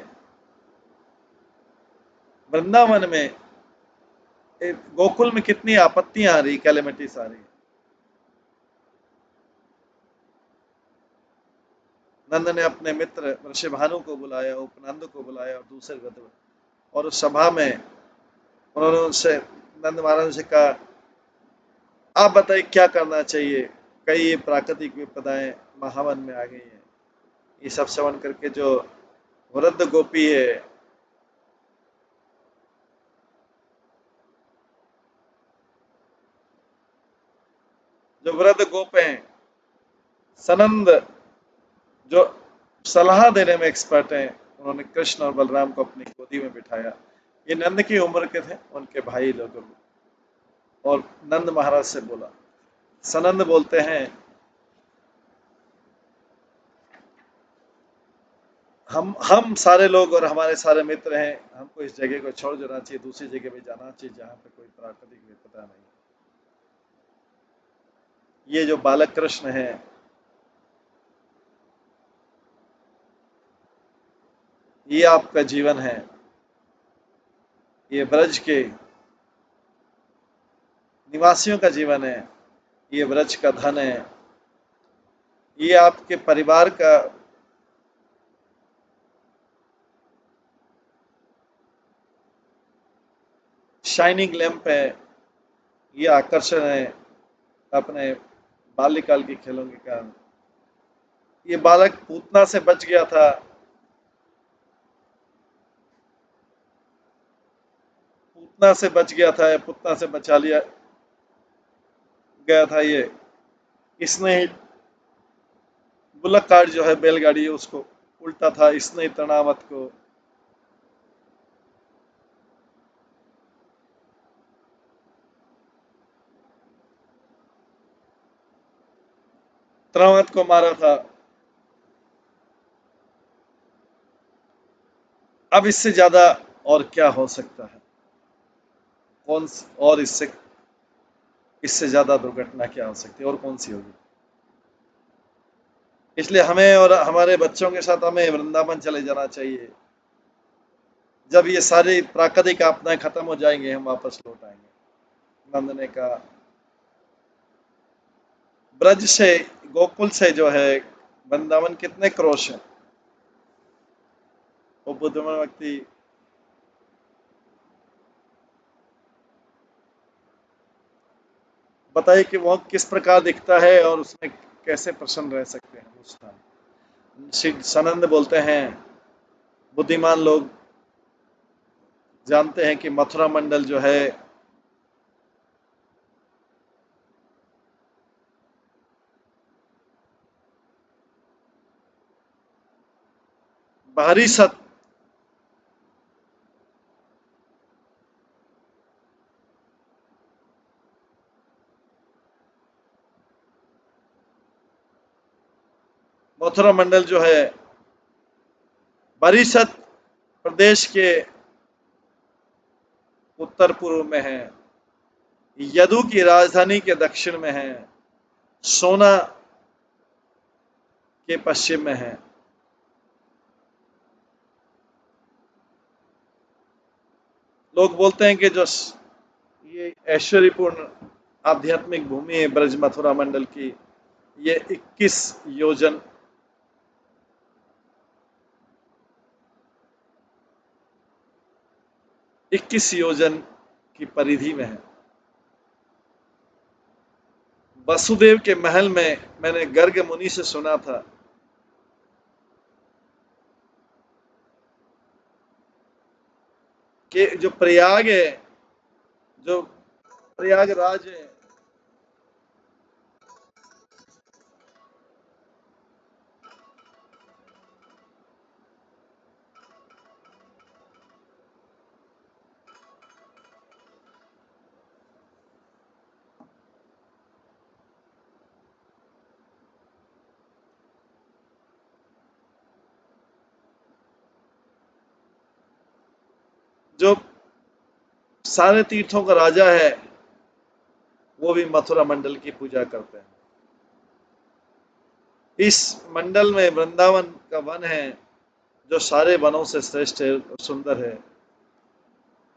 वृंदावन में गोकुल में कितनी आपत्तियां आ रही, कैलेमिटीज आ रही। नंद ने अपने मित्र ऋषिभानु को बुलाया, उपनंद को बुलाया और दूसरे वृद्ध, और उस सभा में उन्होंने उनसे, नंद महाराज से कहा आप बताइए क्या करना चाहिए, कई ये प्राकृतिक विपदाएं महावन में आ गई हैं। ये सब श्रवण करके जो वृद्ध गोपी है, जो वृद्ध गोप हैं, सनंद जो सलाह देने में एक्सपर्ट हैं, उन्होंने कृष्ण और बलराम को अपनी गोदी में बिठाया। ये नंद की उम्र के थे, उनके भाई लोग, और नंद महाराज से बोला, सनंद बोलते हैं हम सारे लोग और हमारे सारे मित्र हैं, हमको इस जगह को छोड़ देना चाहिए, दूसरी जगह पे जाना चाहिए जहां पे कोई प्राकृतिक विपदा नहीं। ये जो बालक कृष्ण है, ये आपका जीवन है, ये ब्रज के निवासियों का जीवन है, ये ब्रज का धन है, ये आपके परिवार का शाइनिंग लैंप है, ये आकर्षण है अपने बाल्यकाल के खेलों के कारण। ये बालक पूतना से बच गया था, पूतना से बच गया था, पूतना से बचा लिया गया था। ये इसने ही बुलक कार्ट जो है, बैलगाड़ी है, उसको उल्टा था, इसने ही तनावत को, तनावत को मारा था। अब इससे ज्यादा और क्या हो सकता है? कौन और इससे इससे ज्यादा दुर्घटना क्या हो सकती है, और कौन सी होगी? इसलिए हमें और हमारे बच्चों के साथ हमें वृंदावन चले जाना चाहिए। जब ये सारी प्राकृतिक आपदाएं खत्म हो जाएंगे, हम वापस लौट आएंगे। नंद ने कहा, ब्रज से, गोकुल से जो है वृंदावन कितने क्रोश है। वो बुद्धिमान व्यक्ति बताइए कि वो किस प्रकार दिखता है और उसमें कैसे प्रसन्न रह सकते हैं उस स्थान। श्री सनंद बोलते हैं, बुद्धिमान लोग जानते हैं कि मथुरा मंडल जो है बाहरी सत मथुरा मंडल जो है बरिसत प्रदेश के उत्तर पूर्व में है, यदु की राजधानी के दक्षिण में है, सोना के पश्चिम में है। लोग बोलते हैं कि जो ये ऐश्वर्यपूर्ण आध्यात्मिक भूमि है ब्रज मथुरा मंडल की, ये 21 योजन 21 योजन की परिधि में है। वसुदेव के महल में मैंने गर्ग मुनि से सुना था कि जो प्रयाग है, जो प्रयागराज है, जो सारे तीर्थों का राजा है, वो भी मथुरा मंडल की पूजा करते हैं। इस मंडल में वृंदावन का वन है जो सारे वनों से श्रेष्ठ है और सुंदर है,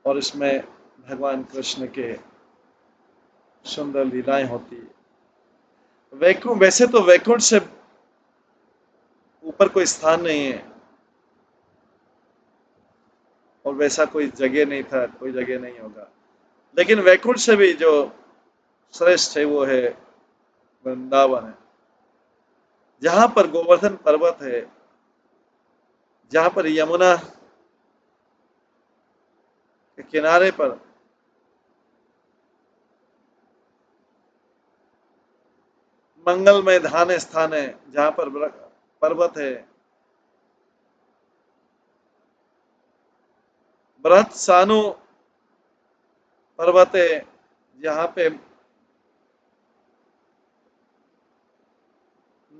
और इसमें भगवान कृष्ण के सुंदर लीलाएं होती है। वैकुंठ, वैसे तो वैकुंठ से ऊपर कोई स्थान नहीं है, और वैसा कोई जगह नहीं था, कोई जगह नहीं होगा, लेकिन वैकुंठ से भी जो श्रेष्ठ है वो है वृंदावन है, जहां पर गोवर्धन पर्वत है, जहां पर यमुना के किनारे पर मंगलमय धान स्थान है, जहां पर पर्वत है, बृहत सानु पर्वत है, जहां पे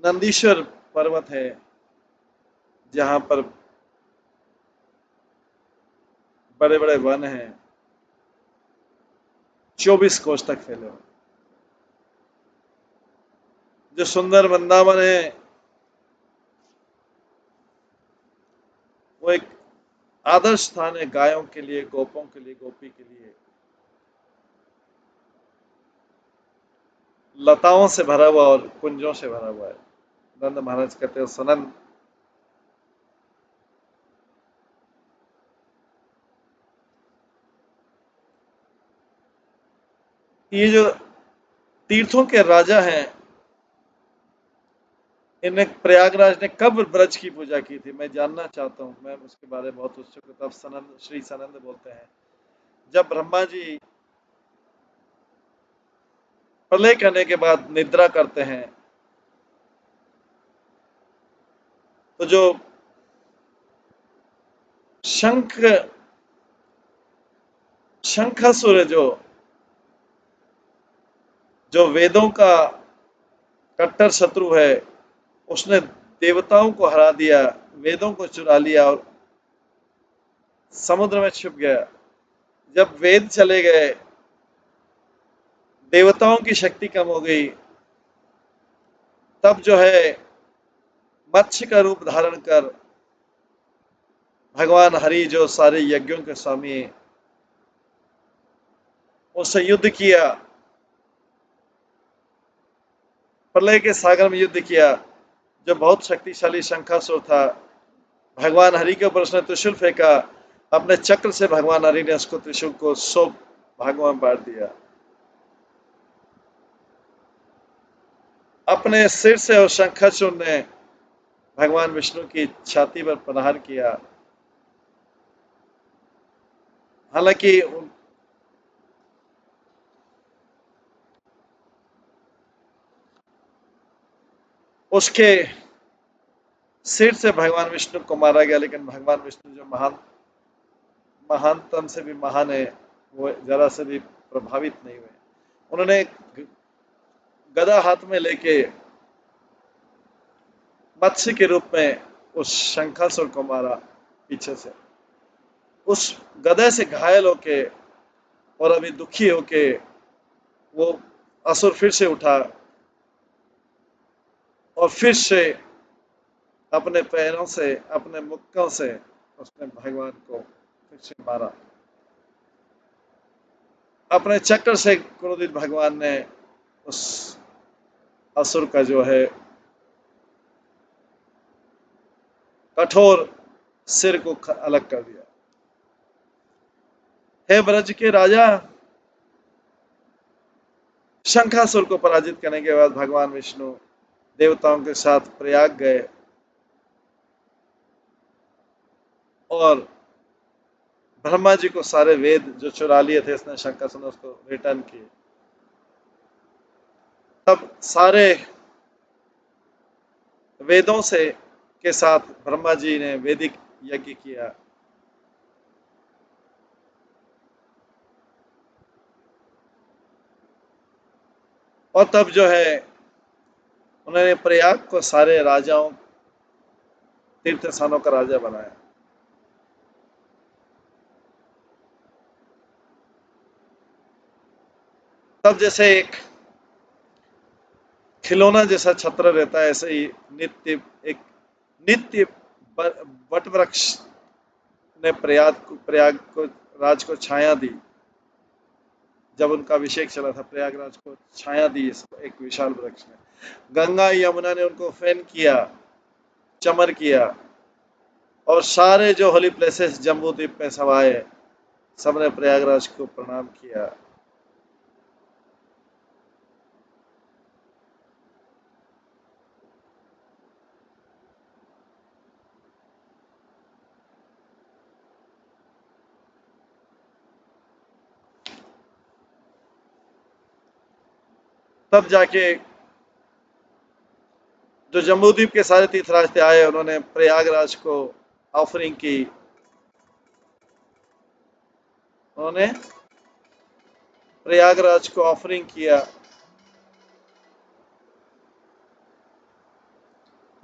नंदीश्वर पर्वत है, जहां पर बड़े बड़े वन हैं 24 कोस तक फैले हुए। जो सुंदर वृंदावन है वो एक आदर्श स्थान है गायों के लिए, गोपों के लिए, गोपी के लिए। लताओं से भरा हुआ और कुंजों से भरा हुआ है। नंद महाराज कहते हैं सनंद ये जो तीर्थों के राजा हैं, इन्हें प्रयागराज ने कब ब्रज की पूजा की थी, मैं जानना चाहता हूँ। मैं उसके बारे में बहुत उत्सुक हूँ। तब सनंद, श्री सनंद बोलते हैं, जब ब्रह्मा जी प्रलय करने के बाद निद्रा करते हैं, तो जो शंख शंखासुर है, जो जो वेदों का कट्टर शत्रु है, उसने देवताओं को हरा दिया, वेदों को चुरा लिया और समुद्र में छिप गया। जब वेद चले गए, देवताओं की शक्ति कम हो गई, तब जो है मत्स्य का रूप धारण कर भगवान हरि, जो सारे यज्ञों के स्वामी, उससे युद्ध किया, प्रलय के सागर में युद्ध किया। जो बहुत शक्तिशाली शंखासुर था, भगवान हरि के ऊपर उसने त्रिशूल फेंका, अपने चक्र से भगवान हरि ने उसको त्रिशूल को 100 भागों में बांट दिया। अपने सिर से और शंखासुर ने भगवान विष्णु की छाती पर प्रहार किया। हालांकि उसके सिर से भगवान विष्णु को मारा गया, लेकिन भगवान विष्णु जो महानतम से भी महान है, वो जरा से भी प्रभावित नहीं हुए। उन्होंने गदा हाथ में लेके मत्स्य के रूप में उस शंखासुर को मारा पीछे से। उस गदे से घायल होके और अभी दुखी होके वो असुर फिर से उठा और फिर से अपने पैरों से, अपने मुक्कों से उसने भगवान को फिर से मारा। अपने चक्र से क्रोधित भगवान ने उस असुर का जो है कठोर सिर को अलग कर दिया। हे ब्रज के राजा, शंखासुर को पराजित करने के बाद भगवान विष्णु देवताओं के साथ प्रयाग गए और ब्रह्मा जी को सारे वेद जो चुरा लिए थे इसने, शंखासुर ने उसको रिटर्न किए। तब सारे वेदों से के साथ ब्रह्मा जी ने वैदिक यज्ञ किया। और तब जो है उन्होंने प्रयाग को सारे राजाओं, तीर्थ स्थानों का राजा बनाया। तब जैसे एक खिलौना जैसा छत्र रहता है, ऐसे ही नित्य एक नित्य वट वृक्ष ने प्रयाग को राज को छाया दी। जब उनका अभिषेक चला था, प्रयागराज को छाया दी इस एक विशाल वृक्ष ने। गंगा यमुना ने उनको फैन किया, चमर किया, और सारे जो होली प्लेसेस जम्बू द्वीप में सब आए, सबने प्रयागराज को प्रणाम किया। तब जाके जो जम्बूद्वीप के सारे तीर्थराज थे आए, उन्होंने प्रयागराज को ऑफरिंग की। उन्होंने प्रयागराज को ऑफरिंग किया,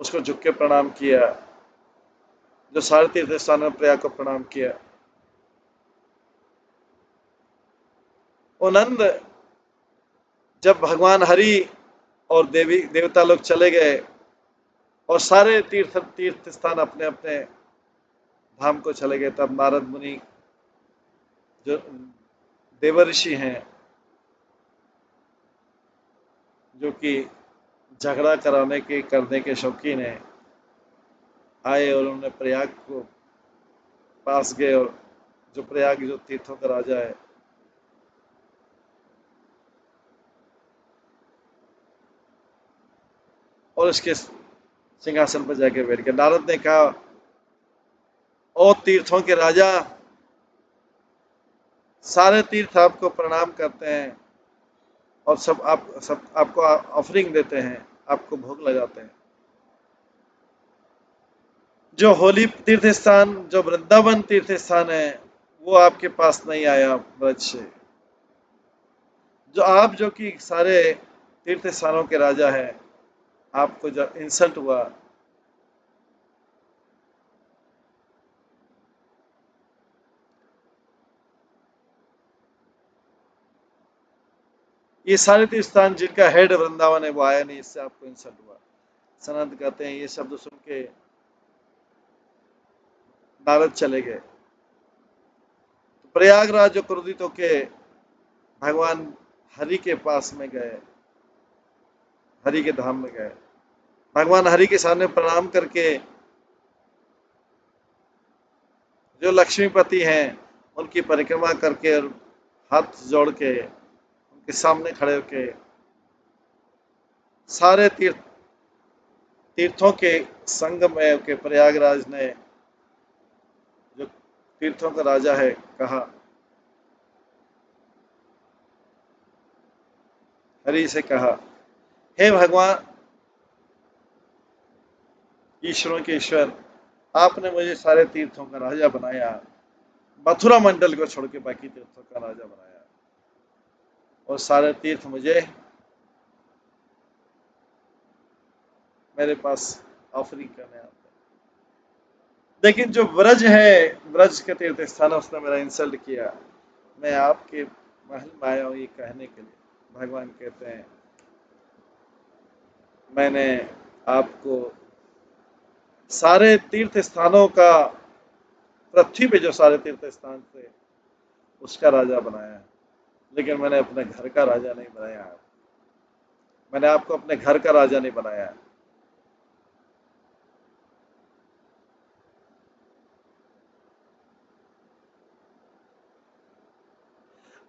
उसको झुक के प्रणाम किया। जो सारे तीर्थ स्थानों में प्रयाग को प्रणाम किया। वो नंद जब भगवान हरि और देवी देवता लोग चले गए और सारे तीर्थ स्थान अपने अपने धाम को चले गए, तब नारद मुनि जो देवर्षि हैं, जो कि झगड़ा कराने के करने के शौकीन हैं, आए और उन्होंने प्रयाग को पास गए। और जो प्रयाग जो तीर्थों का राजा है, और उसके सिंहासन पर जाके बैठ गए। नारद ने कहा, ओ तीर्थों के राजा, सारे तीर्थ आपको प्रणाम करते हैं और सब आपको ऑफरिंग देते हैं, आपको भोग लगाते हैं। जो होली तीर्थ स्थान, जो वृंदावन तीर्थ स्थान है, वो आपके पास नहीं आया ब्रज से। जो कि सारे तीर्थ स्थानों के राजा हैं, आपको जब इंसल्ट हुआ, ये सारे तीर्थ स्थान जिनका हेड वृंदावन है, वो आया नहीं, इससे आपको इंसल्ट हुआ। सनंद कहते हैं, ये शब्द सुन के नारद चले गए। तो प्रयागराज जो क्रोधित होके भगवान हरि के पास में गए, हरि के धाम में गए, भगवान हरि के सामने प्रणाम करके, जो लक्ष्मीपति हैं उनकी परिक्रमा करके और हाथ जोड़ के उनके सामने खड़े होके सारे तीर्थों के संगम में के प्रयागराज ने, जो तीर्थों का राजा है, कहा, हरि से कहा, हे भगवान, ईश्वरों के ईश्वर, आपने मुझे सारे तीर्थों का राजा बनाया, मथुरा मंडल को छोड़ के बाकी तीर्थों का राजा बनाया, और सारे तीर्थ मुझे मेरे पास ऑफरिंग करने आते हैं। लेकिन जो ब्रज है, ब्रज के तीर्थ स्थान, उसने मेरा इंसल्ट किया। मैं आपके महल में आया हूँ ये कहने के लिए। भगवान कहते हैं, मैंने आपको सारे तीर्थ स्थानों का, पृथ्वी पे जो सारे तीर्थ स्थान थे, उसका राजा बनाया है, लेकिन मैंने अपने घर का राजा नहीं बनाया है। मैंने आपको अपने घर का राजा नहीं बनाया है।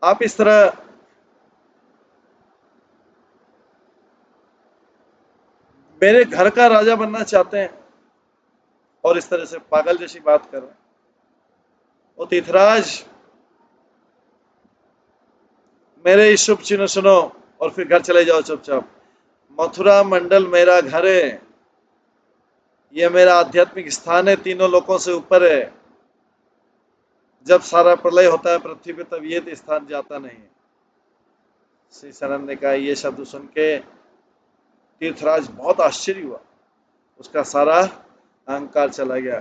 आप इस तरह मेरे घर का राजा बनना चाहते हैं और इस तरह से पागल जैसी बात कर रहे हैं। ओ तीर्थराज, मेरे इस शुभ चिन्ह सुनो और फिर घर चले जाओ चुपचाप। मथुरा मंडल मेरा घर है, यह मेरा आध्यात्मिक स्थान है, तीनों लोकों से ऊपर है। जब सारा प्रलय होता है पृथ्वी पे, तब ये स्थान जाता नहीं है। श्री सनंद ने कहा, ये शब्द सुन के तीर्थराज बहुत आश्चर्य हुआ, उसका सारा अहंकार चला गया।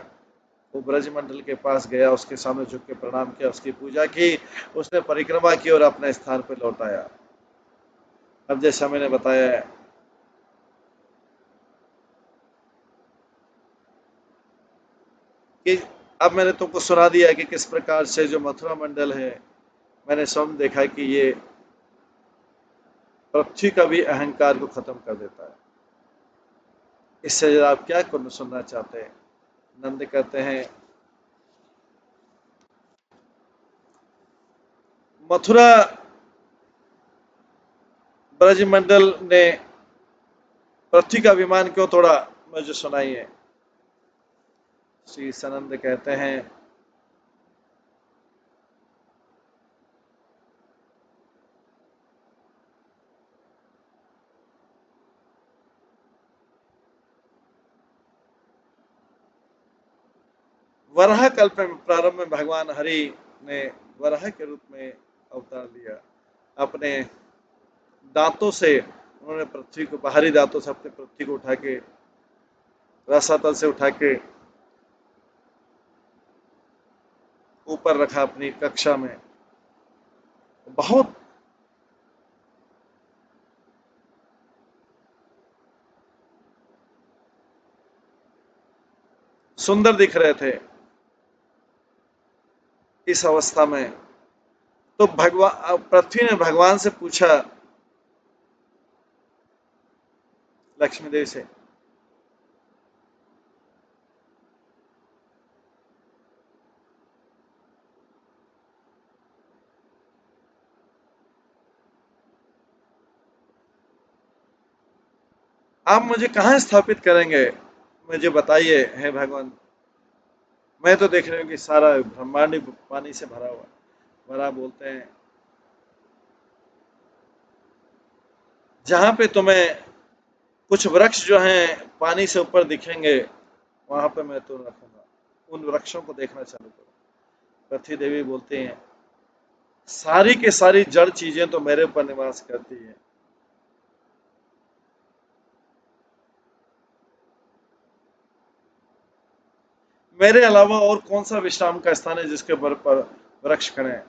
वो ब्रजमंडल के पास गया, उसके सामने झुक के प्रणाम किया, उसकी पूजा की, उसने परिक्रमा की और अपने स्थान पर लौट आया। अब जैसा मैंने बताया है कि अब मैंने तुमको सुना दिया है कि किस प्रकार से जो मथुरा मंडल है, मैंने स्वयं देखा है कि ये पृथ्वी का भी अहंकार को खत्म कर देता है। इससे ज़्यादा आप क्या सुनना चाहते हैं? नंद कहते हैं, मथुरा ब्रजमंडल ने पृथ्वी का अभिमान क्यों तोड़ा, मुझे सुनाइए। श्री सनंद कहते हैं, वराह कल्प में प्रारंभ में भगवान हरि ने वराह के रूप में अवतार लिया। अपने दांतों से उन्होंने पृथ्वी को, बाहरी दांतों से अपने पृथ्वी को उठा के, रसातल से उठा के ऊपर रखा अपनी कक्षा में। बहुत सुंदर दिख रहे थे इस अवस्था में। तो भगवान, पृथ्वी ने भगवान से पूछा, लक्ष्मी देवी से, आप मुझे कहाँ स्थापित करेंगे, मुझे बताइए हे भगवान। मैं तो देख रही हूँ कि सारा ब्रह्मांड पानी से भरा हुआ। वरा बोलते हैं, जहाँ पे तुम्हें कुछ वृक्ष जो हैं पानी से ऊपर दिखेंगे, वहां पे मैं तो रखूंगा, उन वृक्षों को देखना चालू करो। पृथ्वी देवी बोलती हैं, सारी के सारी जड़ चीजें तो मेरे ऊपर निवास करती हैं। मेरे अलावा और कौन सा विश्राम का स्थान है जिसके ऊपर पर वृक्ष खड़े हैं?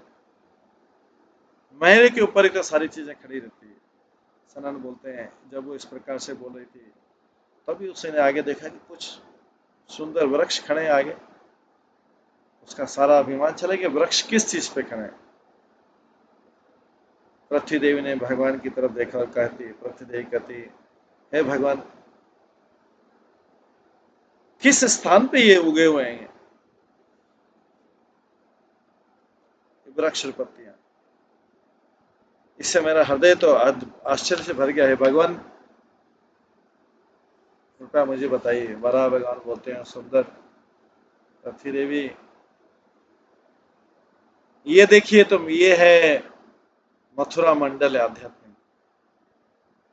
मेरे के ऊपर ही तो सारी चीजें खड़ी रहती है। सनन बोलते हैं, जब वो इस प्रकार से बोल रही थी, तभी उसने आगे देखा कि कुछ सुंदर वृक्ष खड़े हैं आगे। उसका सारा अभिमान चला कि वृक्ष किस चीज पे खड़े हैं। पृथ्वी देवी ने भगवान की तरफ देखा और कहती, पृथ्वी देवी कहती, हे भगवान, किस स्थान पे ये उगे हुए हैं वृक्ष पत्तियां? इससे मेरा हृदय तो आश्चर्य से भर गया है। भगवान, कृपया मुझे बताइए। वराह भगवान बोलते हैं, सुंदर पृथ्वी देवी, ये देखिए तुम, ये है मथुरा मंडल आध्यात्मिक,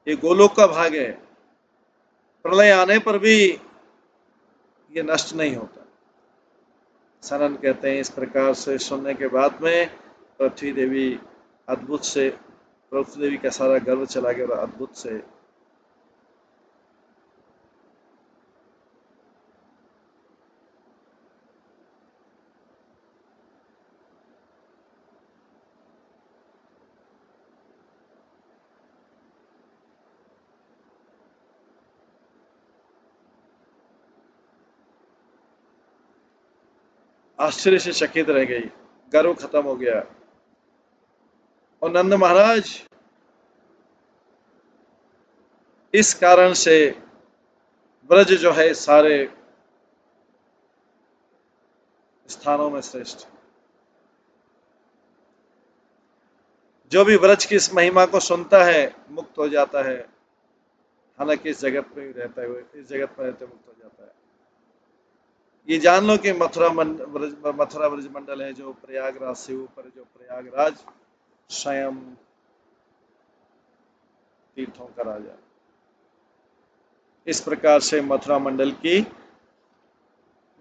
ये गोलोक का भाग है। प्रलय आने पर भी ये नष्ट नहीं होता। सनन कहते हैं, इस प्रकार से सुनने के बाद में पृथ्वी देवी अद्भुत से, पृथ्वी देवी का सारा गर्व चला गया और अद्भुत से आश्चर्य से चकित रह गई, गर्व खत्म हो गया। और नंद महाराज, इस कारण से ब्रज जो है सारे स्थानों में श्रेष्ठ। जो भी ब्रज की इस महिमा को सुनता है मुक्त हो जाता है। हालांकि इस जगत में ही रहता है, इस जगत में रहते मुक्त हो जाता है। ये जान लो कि मथुरा ब्रज मंडल है जो प्रयागराज से ऊपर, जो प्रयागराज स्वयं तीर्थों का राजा। इस प्रकार से मथुरा मंडल की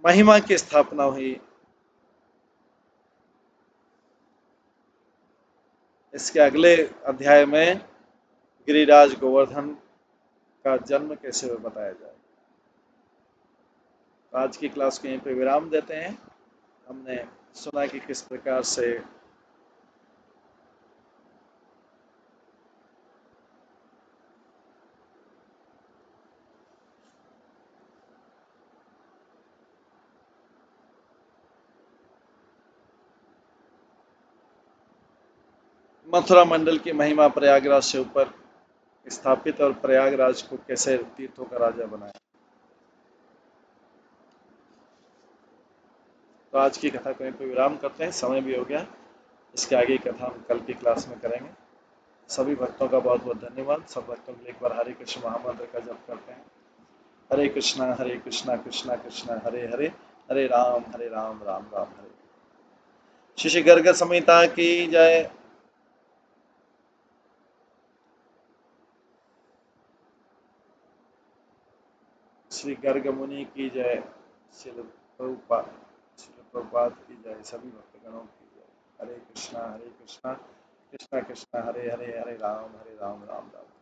महिमा की स्थापना हुई। इसके अगले अध्याय में गिरिराज गोवर्धन का जन्म कैसे हुआ बताया जाए। तो आज की क्लास को यहीं पे विराम देते हैं। हमने सुना कि किस प्रकार से मथुरा मंडल की महिमा प्रयागराज से ऊपर स्थापित और प्रयागराज को कैसे तीर्थों का राजा बनाया। तो आज की कथा को यहीं पर विराम करते हैं, समय भी हो गया। इसके आगे की कथा हम कल की क्लास में करेंगे। सभी भक्तों का बहुत बहुत धन्यवाद। सब भक्तों के लिए एक बार हरे कृष्ण महामंत्र का जप करते हैं। हरे कृष्णा कृष्णा कृष्णा हरे हरे, हरे राम राम राम हरे। श्री श्री गर्ग संहिता की जय। श्री गर्ग मुनि की जय। श्री प्रभुपाद की जय। सभी भक्तगणों की जय। हरे कृष्णा कृष्णा कृष्णा हरे हरे, हरे राम राम राम।